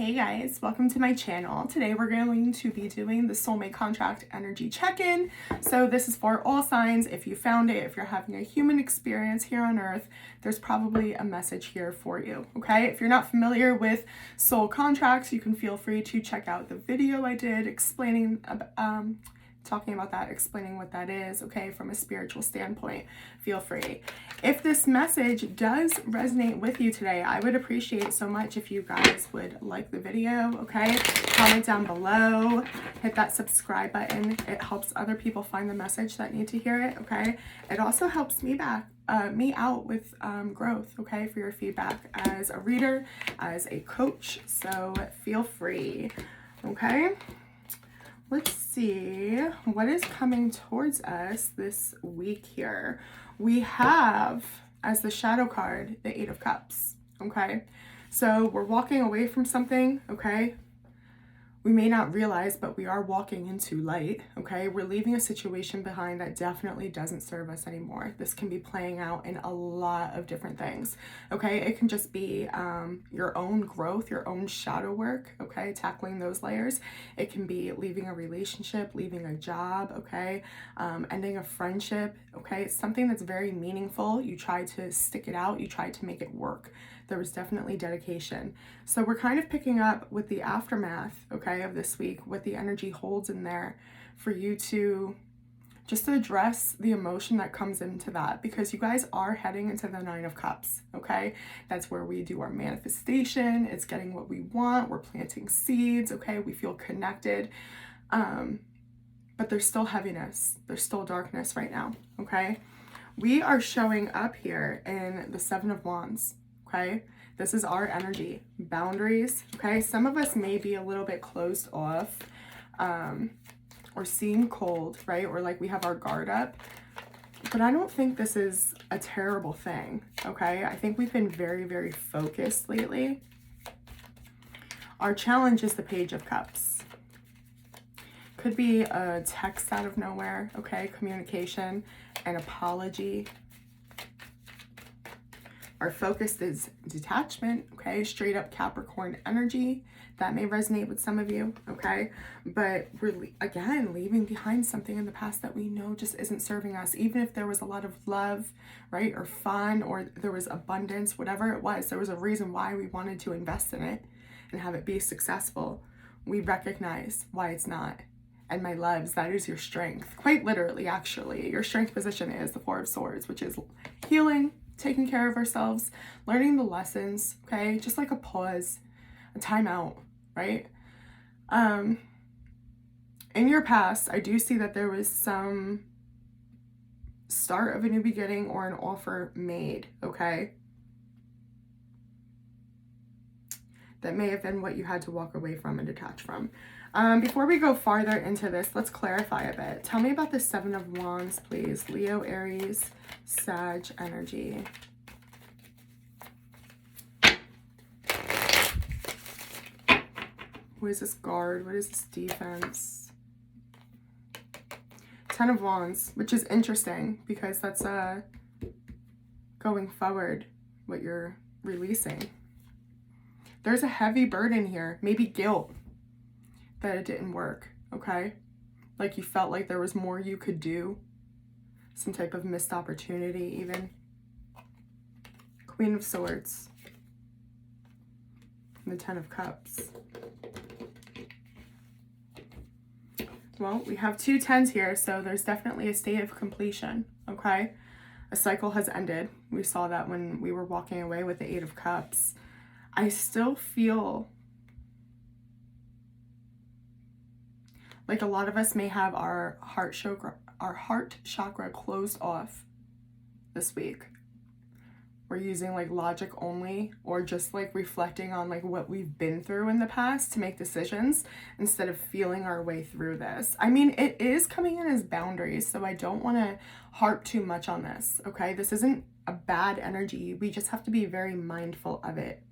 Hey guys, welcome to my channel. Today we're going to be doing the soulmate contract energy check-in. So this is for all signs. If you found it, if you're having a human experience here on earth, there's probably a message here for you, okay? If you're not familiar with soul contracts, you can feel free to check out the video I did explaining talking about that, explaining what that is, okay, from a spiritual standpoint. Feel free. If this message does resonate with you today, I would appreciate so much if you guys would like the video, okay? Comment down below, hit that subscribe button. It helps other people find the message that need to hear it, okay? It also helps me out with growth, okay, for your feedback as a reader, as a coach, so feel free, okay? Let's see what is coming towards us this week here. We have, as the shadow card, the Eight of Cups, okay? So we're walking away from something, okay? We may not realize, but we are walking into light, okay? We're leaving a situation behind that definitely doesn't serve us anymore. This can be playing out in a lot of different things, okay? It can just be your own growth, your own shadow work, okay? Tackling those layers. It can be leaving a relationship, leaving a job, okay? Ending a friendship, okay? It's something that's very meaningful. You try to stick it out. You try to make it work. There was definitely dedication. So we're kind of picking up with the aftermath, okay, of this week, what the energy holds in there for you to just address the emotion that comes into that, because you guys are heading into the Nine of Cups, okay? That's where we do our manifestation. It's getting what we want. We're planting seeds, okay? We feel connected. But there's still heaviness. There's still darkness right now, okay? We are showing up here in the Seven of Wands. Okay, this is our energy, boundaries, okay? Some of us may be a little bit closed off or seem cold, right? Or like we have our guard up, but I don't think this is a terrible thing, okay? I think we've been very, very focused lately. Our challenge is the Page of Cups. Could be a text out of nowhere, okay? Communication, an apology. Our focus is detachment, okay? Straight up Capricorn energy. That may resonate with some of you, okay? But we're, again, leaving behind something in the past that we know just isn't serving us. Even if there was a lot of love, right? Or fun, or there was abundance, whatever it was, there was a reason why we wanted to invest in it and have it be successful. We recognize why it's not. And my loves, that is your strength. Quite literally, actually. Your strength position is the Four of Swords, which is healing, taking care of ourselves, learning the lessons, okay? Just like a pause, a timeout, right? In your past, I do see that there was some start of a new beginning or an offer made, okay? That may have been what you had to walk away from and detach from. Before we go farther into this, let's clarify a bit. Tell me about the Seven of Wands, please. Leo, Aries, Sag energy. What is this guard? What is this defense? Ten of Wands, which is interesting because that's going forward, what you're releasing. There's a heavy burden here, maybe guilt that it didn't work, okay? Like you felt like there was more you could do, some type of missed opportunity even. Queen of Swords, and the Ten of Cups. Well, we have two tens here, so there's definitely a state of completion, okay? A cycle has ended. We saw that when we were walking away with the Eight of Cups. I still feel like a lot of us may have our heart chakra closed off this week. We're using like logic only, or just like reflecting on like what we've been through in the past to make decisions instead of feeling our way through this. I mean, it is coming in as boundaries, so I don't want to harp too much on this, okay? This isn't a bad energy. We just have to be very mindful of it.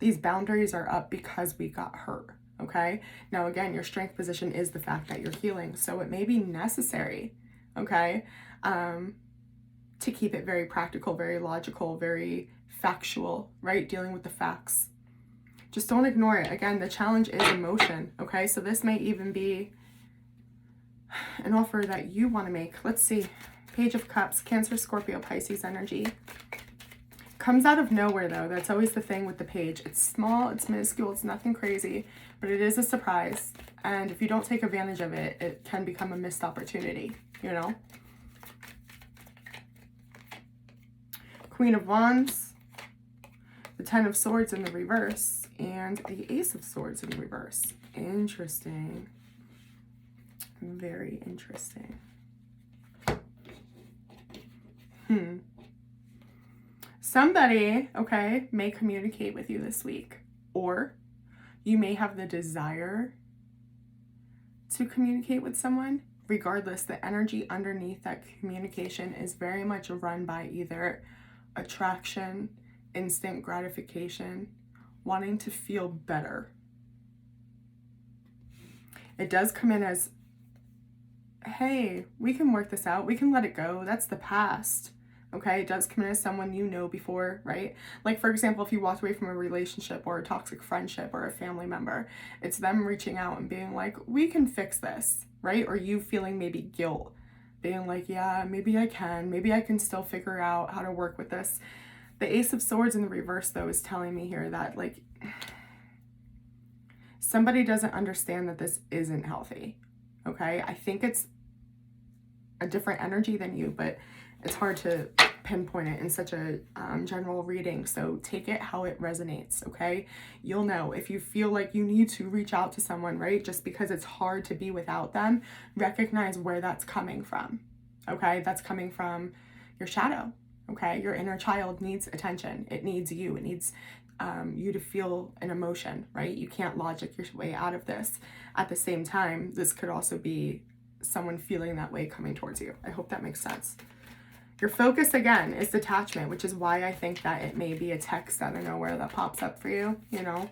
These boundaries are up because we got hurt, okay? Now, again, your strength position is the fact that you're healing, so it may be necessary, okay? To keep it very practical, very logical, very factual, right? Dealing with the facts. Just don't ignore it. Again, the challenge is emotion, okay? So this may even be an offer that you want to make. Let's see. Page of Cups, Cancer, Scorpio, Pisces energy. Comes out of nowhere, though. That's always the thing with the page. It's small, it's minuscule, it's nothing crazy, but it is a surprise. And if you don't take advantage of it, it can become a missed opportunity, you know? Queen of Wands, the Ten of Swords in the reverse, and the Ace of Swords in the reverse. Interesting. Very interesting. Somebody, okay, may communicate with you this week, or you may have the desire to communicate with someone. Regardless, the energy underneath that communication is very much run by either attraction, instant gratification, wanting to feel better. It does come in as, hey, we can work this out. We can let it go. That's the past. Okay, it does come in as someone you know before, right? Like, for example, if you walked away from a relationship or a toxic friendship or a family member, it's them reaching out and being like, we can fix this, right? Or you feeling maybe guilt, being like, yeah, maybe I can still figure out how to work with this. The Ace of Swords in the reverse, though, is telling me here that, like, somebody doesn't understand that this isn't healthy, okay? I think it's a different energy than you, but it's hard to pinpoint it in such a general reading. So take it how it resonates, okay? You'll know if you feel like you need to reach out to someone, right? Just because it's hard to be without them, recognize where that's coming from, okay? That's coming from your shadow, okay? Your inner child needs attention. It needs you. It needs you to feel an emotion, right? You can't logic your way out of this. At the same time, this could also be someone feeling that way coming towards you. I hope that makes sense. Your focus, again, is detachment, which is why I think that it may be a text out of nowhere that pops up for you, you know?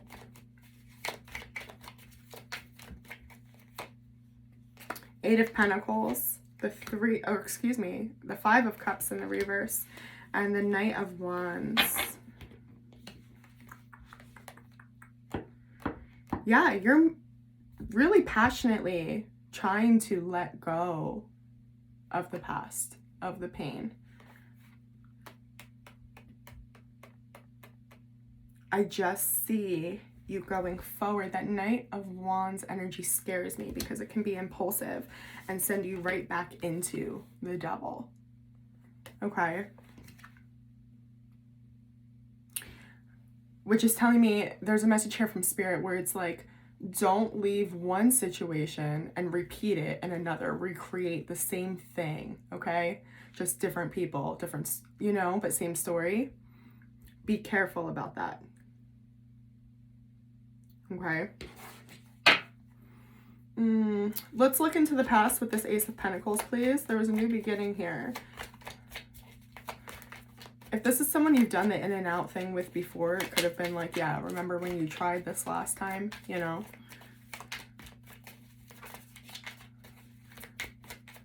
Eight of Pentacles, the Five of Cups in the reverse, and the Knight of Wands. Yeah, you're really passionately trying to let go of the past, of the pain. I just see you going forward. That Knight of Wands energy scares me because it can be impulsive and send you right back into the devil. Okay. Which is telling me there's a message here from Spirit where it's like, don't leave one situation and repeat it in another. Recreate the same thing, okay? Just different people, different, you know, but same story. Be careful about that. Okay. Let's look into the past with this Ace of Pentacles, please. There was a new beginning here. If this is someone you've done the in and out thing with before, it could have been like, yeah, remember when you tried this last time, you know?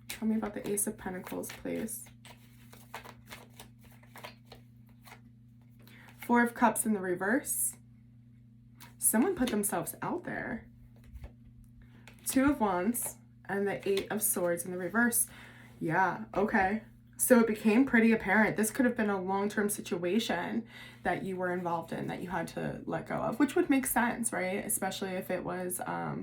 Tell me about the Ace of Pentacles, please. Four of Cups in the reverse. Someone put themselves out there. Two of Wands and the Eight of Swords in the reverse. Yeah, okay. So it became pretty apparent. This could have been a long-term situation that you were involved in that you had to let go of, which would make sense, right? Especially if it was a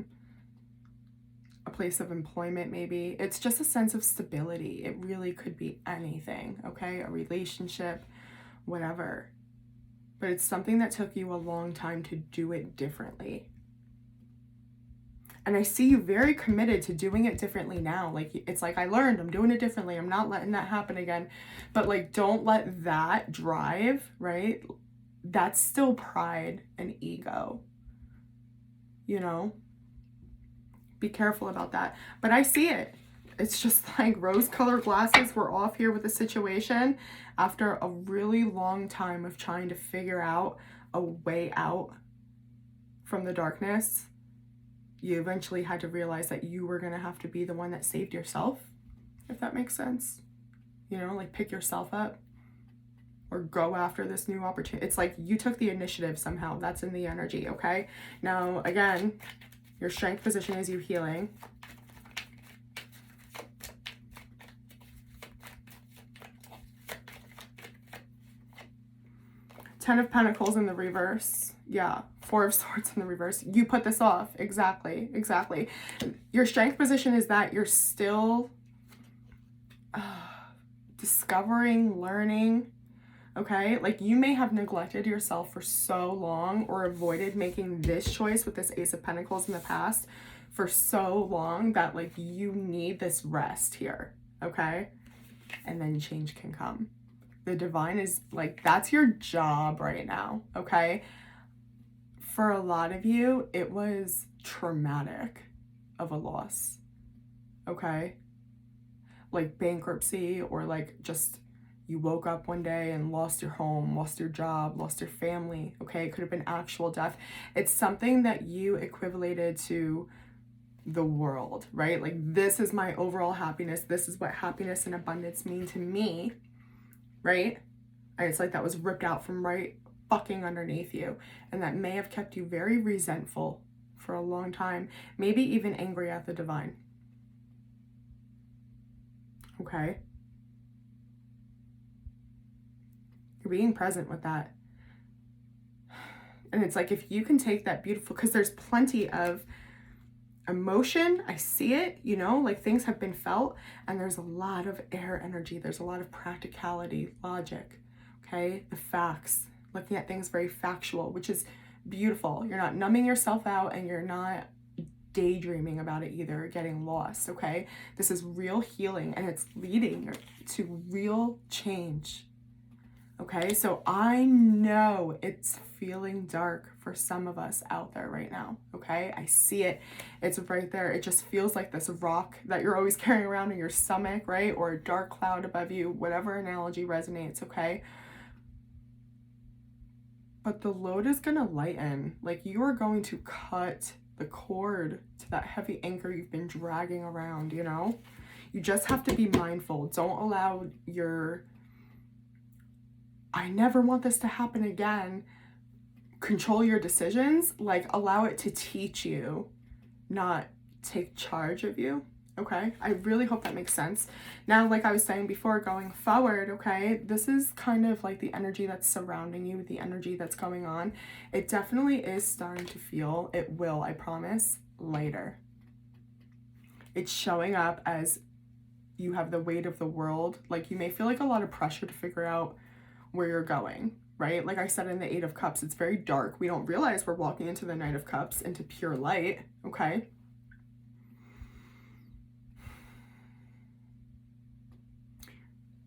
place of employment, maybe. It's just a sense of stability. It really could be anything, okay? A relationship, whatever. But it's something that took you a long time to do it differently. And I see you very committed to doing it differently now. Like, it's like, I learned, I'm doing it differently. I'm not letting that happen again. But like, don't let that drive, right? That's still pride and ego, you know? Be careful about that. But I see it. It's just like rose-colored glasses. We're off here with the situation after a really long time of trying to figure out a way out from the darkness. You eventually had to realize that you were going to have to be the one that saved yourself, if that makes sense. You know, like pick yourself up. or go after this new opportunity. It's like you took the initiative somehow. That's in the energy, okay? Now, again, your strength position is you healing. Ten of Pentacles in the reverse. Yeah, Four of Swords in the reverse. You put this off. Exactly, exactly. Your strength position is that you're still discovering, learning, okay? Like you may have neglected yourself for so long or avoided making this choice with this Ace of Pentacles in the past for so long that like you need this rest here, okay? And then change can come. The divine is like, that's your job right now, okay? For a lot of you, it was traumatic of a loss, okay? Like bankruptcy, or like just you woke up one day and lost your home, lost your job, lost your family, okay? It could have been actual death. It's something that you equivalated to the world, right? Like, this is my overall happiness. This is what happiness and abundance mean to me, right? And it's like that was ripped out from right fucking underneath you. And that may have kept you very resentful for a long time, maybe even angry at the divine. Okay? You're being present with that. And it's like, if you can take that beautiful, because there's plenty of emotion, I see it, you know, like things have been felt, and there's a lot of air energy. There's a lot of practicality, logic, okay? The facts, looking at things very factual, which is beautiful. You're not numbing yourself out, and you're not daydreaming about it either, getting lost, okay? This is real healing, and it's leading to real change. Okay, so I know it's feeling dark for some of us out there right now, okay? I see it. It's right there. It just feels like this rock that you're always carrying around in your stomach, right? Or a dark cloud above you, whatever analogy resonates, okay? But the load is gonna lighten. Like, you are going to cut the cord to that heavy anchor you've been dragging around, you know? You just have to be mindful. Don't allow your I never want this to happen again control your decisions. Like, allow it to teach you, not take charge of you, okay? I really hope that makes sense. Now, like I was saying before, going forward, okay, this is kind of like the energy that's surrounding you, the energy that's going on. It definitely is starting to feel, it will, I promise, lighter. It's showing up as you have the weight of the world. Like, you may feel like a lot of pressure to figure out where you're going, right? Like I said in the Eight of Cups, it's very dark. We don't realize we're walking into the Knight of Cups, into pure light, okay?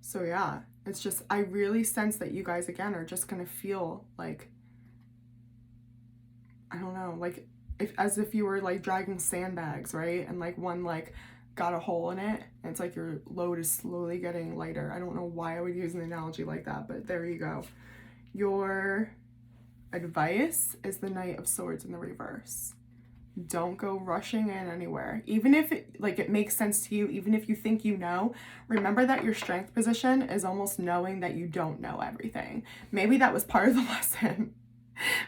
So yeah, it's just, I really sense that you guys, again, are just gonna feel like, I don't know, like as if you were like dragging sandbags, right? And like one like got a hole in it, and it's like your load is slowly getting lighter. I don't know why I would use an analogy like that, but there you go. Your advice is the Knight of Swords in the reverse. Don't go rushing in anywhere. Even if it makes sense to you, even if you think you know, remember that your strength position is almost knowing that you don't know everything. Maybe that was part of the lesson,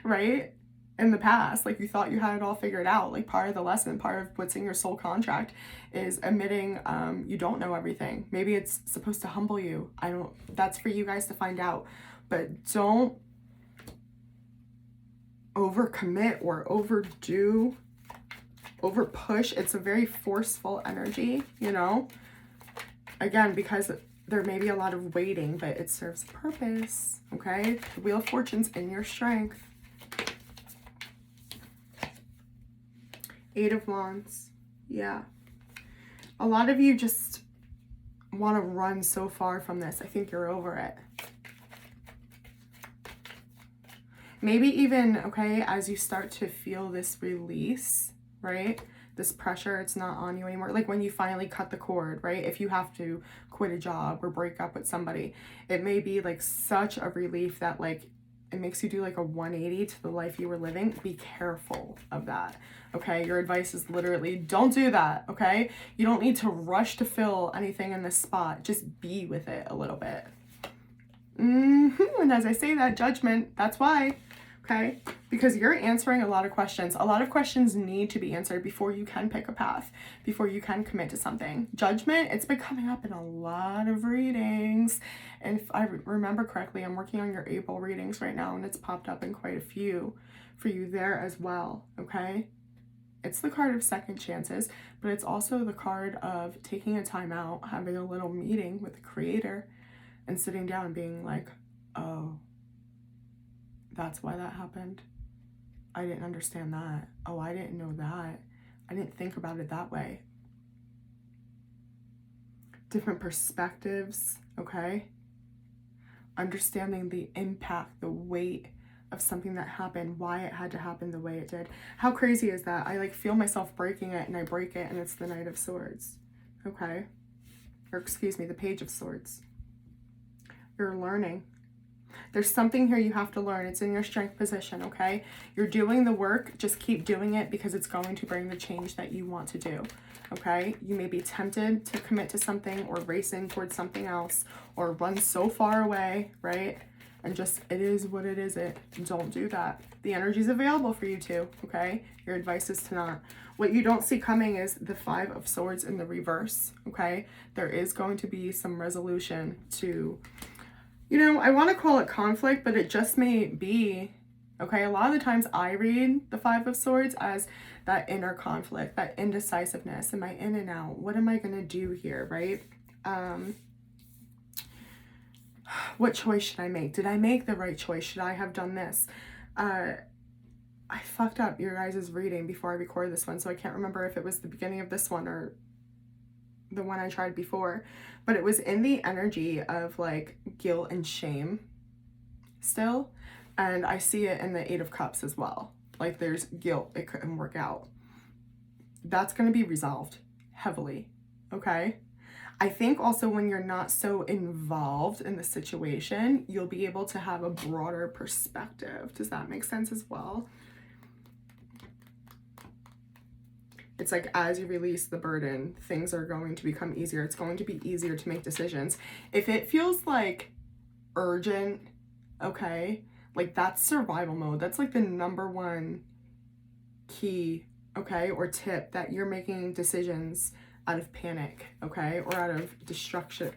right? In the past, like you thought you had it all figured out. Like, part of the lesson, part of what's in your soul contract is admitting you don't know everything. Maybe it's supposed to humble you. That's for you guys to find out. But don't overcommit or overdo, over push. It's a very forceful energy, you know? Again, because there may be a lot of waiting, but it serves a purpose, okay? The Wheel of Fortune's in your strength. Eight of Wands. Yeah. A lot of you just want to run so far from this. I think you're over it. Maybe even, okay, as you start to feel this release, right? This pressure, it's not on you anymore. Like when you finally cut the cord, right? If you have to quit a job or break up with somebody, it may be like such a relief that like it makes you do like a 180 to the life you were living. Be careful of that, okay? Your advice is literally don't do that, okay? You don't need to rush to fill anything in this spot. Just be with it a little bit. And as I say that, judgment, that's why, okay? Because you're answering a lot of questions. A lot of questions need to be answered before you can pick a path, before you can commit to something. Judgment, it's been coming up in a lot of readings. And if I remember correctly, I'm working on your April readings right now, and it's popped up in quite a few for you there as well, okay? It's the card of second chances, but it's also the card of taking a time out, having a little meeting with the creator, and sitting down and being like, oh, that's why that happened. I didn't understand that. Oh, I didn't know that. I didn't think about it that way. Different perspectives, okay? Understanding the impact, the weight of something that happened, why it had to happen the way it did. How crazy is that? I like feel myself breaking it, and I break it, and it's the Knight of Swords, okay? Or excuse me, the Page of Swords. You're learning. There's something here you have to learn. It's in your strength position, okay? You're doing the work. Just keep doing it because it's going to bring the change that you want to do, okay? You may be tempted to commit to something or racing towards something else or run so far away, right? And just, it is what it is. Don't do that. The energy is available for you to, okay? Your advice is to not. What you don't see coming is the Five of Swords in the reverse, okay? There is going to be some resolution to, you know, I want to call it conflict, but it just may be, okay? A lot of the times I read the Five of Swords as that inner conflict, that indecisiveness. Am I in and out? What am I going to do here, right? What choice should I make? Did I make the right choice? Should I have done this? I fucked up your guys' reading before I recorded this one, so I can't remember if it was the beginning of this one or the one I tried before, but it was in the energy of like guilt and shame still, and I see it in the Eight of Cups as well. Like there's guilt, it couldn't work out. That's going to be resolved heavily, okay? I think also when you're not so involved in the situation, you'll be able to have a broader perspective. Does that make sense as well? It's like as you release the burden, things are going to become easier. It's going to be easier to make decisions. If it feels like urgent, okay, like that's survival mode. That's like the #1 key, okay, or tip that you're making decisions out of panic, okay, or out of destruction.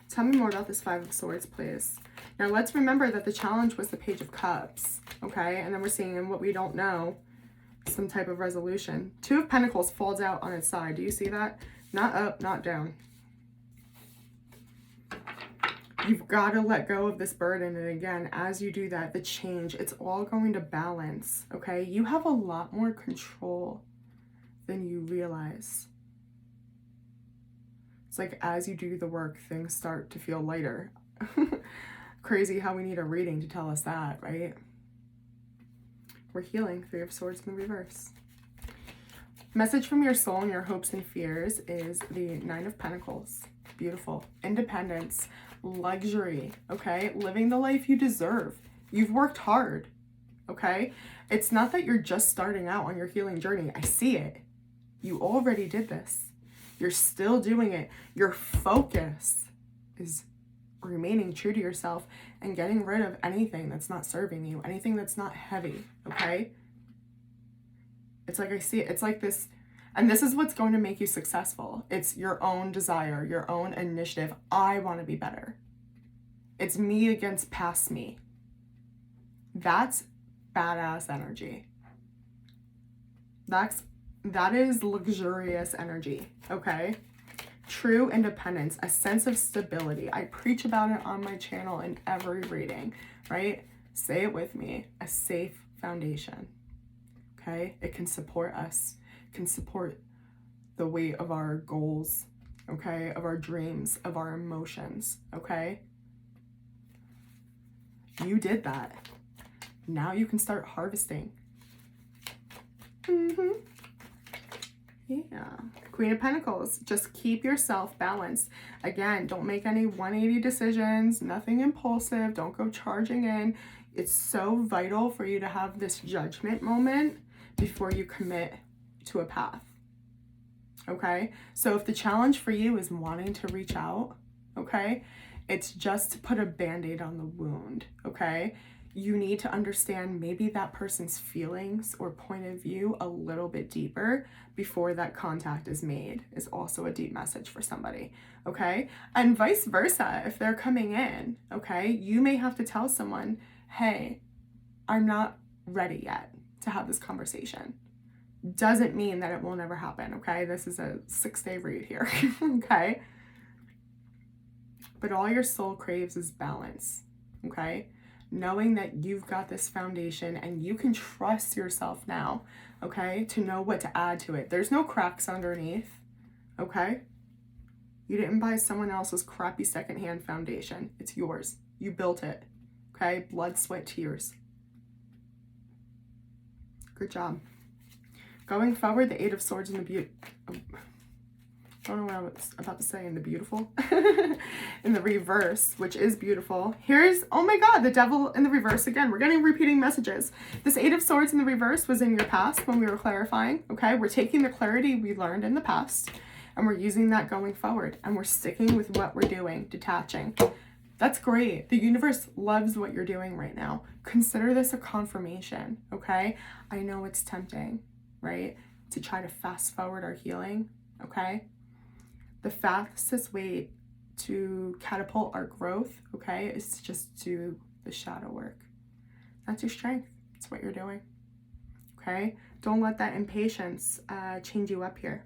Tell me more about this Five of Swords, please. Now let's remember that the challenge was the Page of Cups, okay, and then we're seeing in what we don't know, some type of resolution. Two of Pentacles falls out on its side. Do you see that? Not up, not down. You've got to let go of this burden. And again, as you do that, the change, it's all going to balance, okay? You have a lot more control than you realize. It's like as you do the work, things start to feel lighter. Crazy how we need a reading to tell us that, right? We're healing. Three of Swords in the reverse. Message from your soul and your hopes and fears is the Nine of Pentacles. Beautiful. Independence, luxury, okay? Living the life you deserve. You've worked hard, okay? It's not that you're just starting out on your healing journey. I see it. You already did this. You're still doing it. Your focus is remaining true to yourself and getting rid of anything that's not serving you, anything that's not heavy, okay? It's like I see it. It's like this, and this is what's going to make you successful. It's your own desire, your own initiative. I want to be better. It's me against past me. That's badass energy. That is luxurious energy, okay? True independence, a sense of stability. I preach about it on my channel in every reading, right? Say it with me, a safe foundation, okay? It can support us, can support the weight of our goals, okay? Of our dreams, of our emotions, okay? You did that. Now you can start harvesting. Yeah. Queen of Pentacles. Just keep yourself balanced. Again, don't make any 180 decisions, nothing impulsive. Don't go charging in. It's so vital for you to have this judgment moment before you commit to a path. Okay? So if the challenge for you is wanting to reach out, okay, It's just to put a band-aid on the wound, okay? You need to understand maybe that person's feelings or point of view a little bit deeper before that contact is made, is also a deep message for somebody, okay? And vice versa, if they're coming in, okay, you may have to tell someone, hey, I'm not ready yet to have this conversation. Doesn't mean that it will never happen, okay? This is a 6-day read here, okay? But all your soul craves is balance, okay? Knowing that you've got this foundation and you can trust yourself now, okay, to know what to add to it. There's no cracks underneath, okay? You didn't buy someone else's crappy secondhand foundation. It's yours. You built it, okay? Blood, sweat, tears. Good job. Going forward, the Eight of Swords and the I don't know what I was about to say, in the beautiful, in the reverse, which is beautiful. Here's, oh my God, the Devil in the reverse again. We're getting repeating messages. This Eight of Swords in the reverse was in your past when we were clarifying, okay? We're taking the clarity we learned in the past and we're using that going forward, and we're sticking with what we're doing, detaching. That's great. The universe loves what you're doing right now. Consider this a confirmation, okay? I know it's tempting, right, to try to fast forward our healing, okay? The fastest way to catapult our growth, okay, is to just do the shadow work. That's your strength. It's what you're doing, okay? Don't let that impatience change you up here,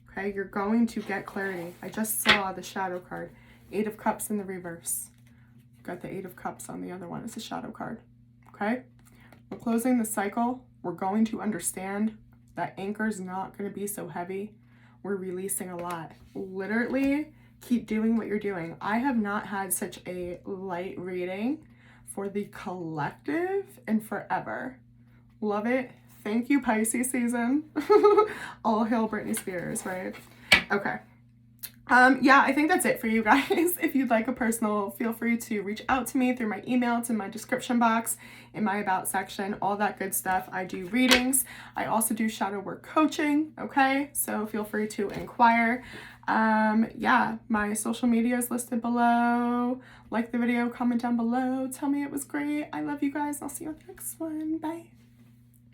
okay? You're going to get clarity. I just saw the shadow card. Eight of Cups in the reverse. Got the Eight of Cups on the other one. It's a shadow card, okay? We're closing the cycle. We're going to understand that anchor's not going to be so heavy. We're releasing a lot. Literally, keep doing what you're doing. I have not had such a light reading for the collective in forever. Love it. Thank you, Pisces season. All hail Britney Spears, right? Okay. Yeah, I think that's it for you guys. If you'd like a personal, feel free to reach out to me through my email. It's in my description box, in my about section, all that good stuff. I do readings. I also do shadow work coaching, okay? So feel free to inquire. Yeah, my social media is listed below. Like the video, comment down below. Tell me it was great. I love you guys. I'll see you on the next one. Bye.